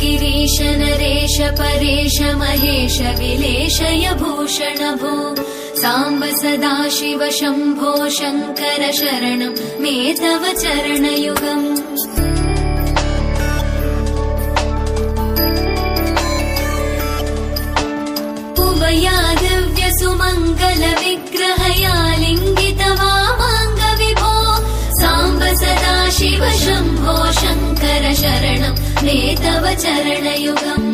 गिरीश नरेश परेश महेश विलेशय भूषण भो साम्ब सदाशिव शम्भो शङ्कर शरणं मे तव चरणयुगम् उमया दिव्य सुमङ्गल विग्रहया लिङ्गित वामाङ्ग विभो साम्ब सदाशिव शम्भो शङ्कर शरणं मे तव चरणयुगम्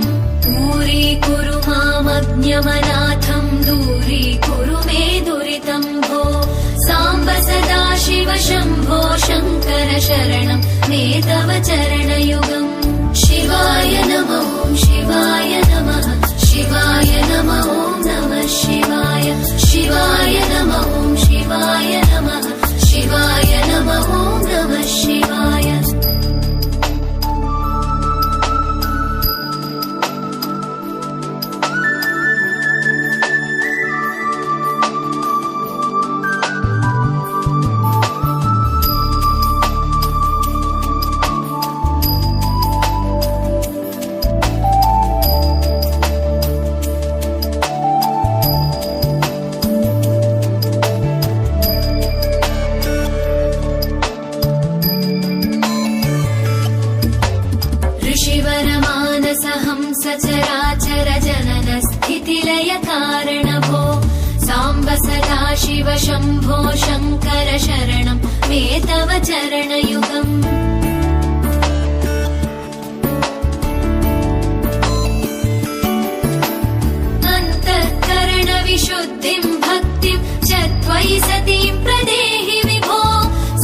दूरीकुरु मामज्ञमनाथं दूरीकुरु मे दुरितं भो साम्ब सदाशिव शम्भो शङ्कर शरणं मे तव चरणयुगम् शिवाय नमः शिवाय नमः शिवाय नमः नमः शिवाय शिवाय नमः शिवाय नमः शिवाय नमः नमः शिवाय सचराचर जनन स्थितिलय कारण भो साम्ब सदाशिव शम्भो शङ्कर शरणं मे तव चरणयुगम् अन्तःकरण विशुद्धिं भक्तिं च त्वयि सतीं प्रदेहि विभो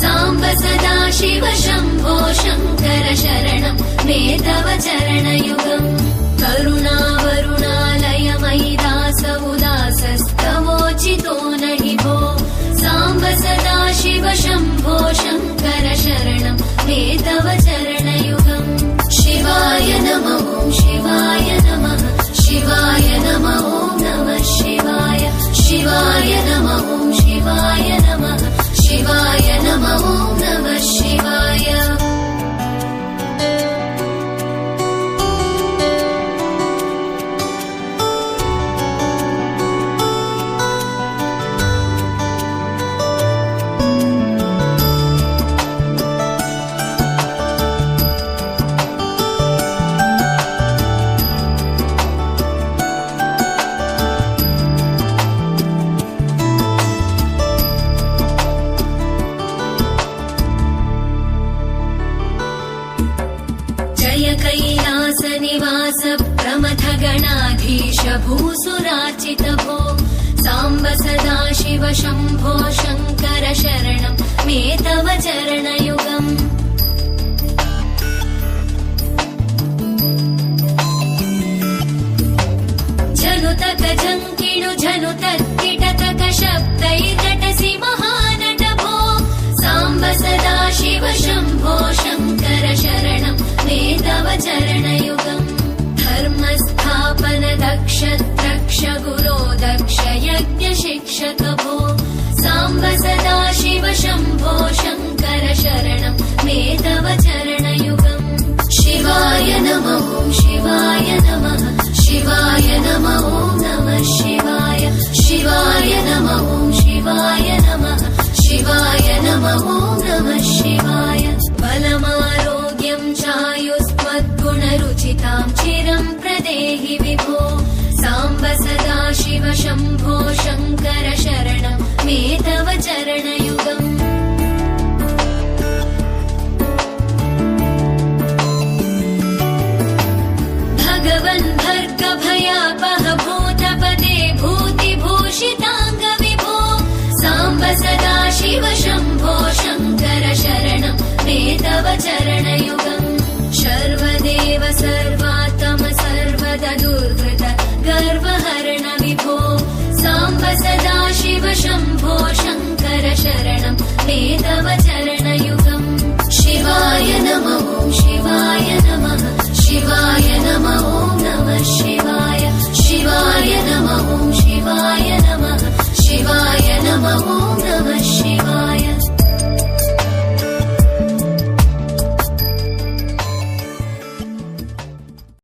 साम्ब सदाशिव शम्भो शङ्कर शरणं मे तव चरणयुगम् करुणावरुणालय मयि दास उदासस्तवोचितो नहि भो साम्ब सदाशिव शम्भो शङ्कर शरणं मे तव चरणयुगम् शिवाय नमः शिवाय नमः शिवाय नमः नमः शिवाय शिवाय नमः शिवाय नमः शिवाय नमः नमः शिवाय कैलास निवास प्रमथ गणाधीश भूसुरार्चित भो साम्ब सदाशिव शम्भो शङ्कर शरणं मे तव चरणयुगम् जनुतक जङ्किणु जनुतत्किटतक शब्दैर्नटसि महानट भो साम्ब सदाशिव शम्भो शङ्कर शरणं मे तव चरणयुगम् धर्मस्थापन दक्ष द्रक्ष गुरो दक्ष यज्ञ शिक्षक भो साम्ब सदाशिव शम्भो शङ्कर शरणं मे तव चरणयुगम् शिवाय नमः शिवाय नमः शिवाय नमः नमः शिवाय शिवाय नमः शिवाय नमः शिवाय नमः नमः शिवाय बलमारोग्यं चायुस्त्वद्गुणरुचितां चिरं प्रदेहि विभो साम्ब सदाशिव शम्भो शङ्कर शरणं मे तव चरणयुगम् भगवन् भर्ग भयापह भूतपते भूतिभूषिताङ्ग विभो साम्ब सदाशिव शम्भो शङ्कर शरणं मे तव चरणयुगम् शिव शम्भो शङ्कर शरणं मे तव चरणम्